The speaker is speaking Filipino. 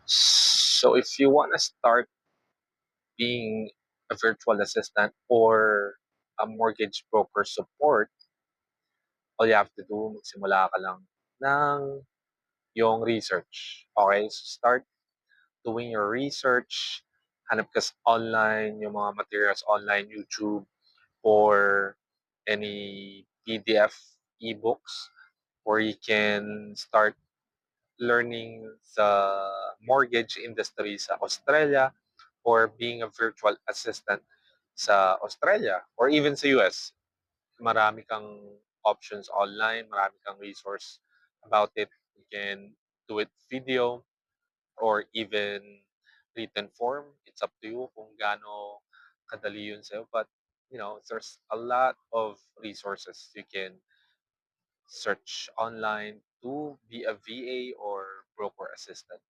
So if you want to start being a virtual assistant or a mortgage broker support, all you have to do, magsimula ka lang ng yung research. Okay? So start doing your research. Hanap ka online, yung mga materials online, YouTube, or any PDF ebooks where you can start learning the mortgage industry sa Australia or being a virtual assistant sa Australia or even sa US. Marami kang options online, marami kang resource about it. You can do it video or even written form. It's up to you kung gaano kadali yun sa'yo. But, there's a lot of resources you can search online to be a VA or broker assistant.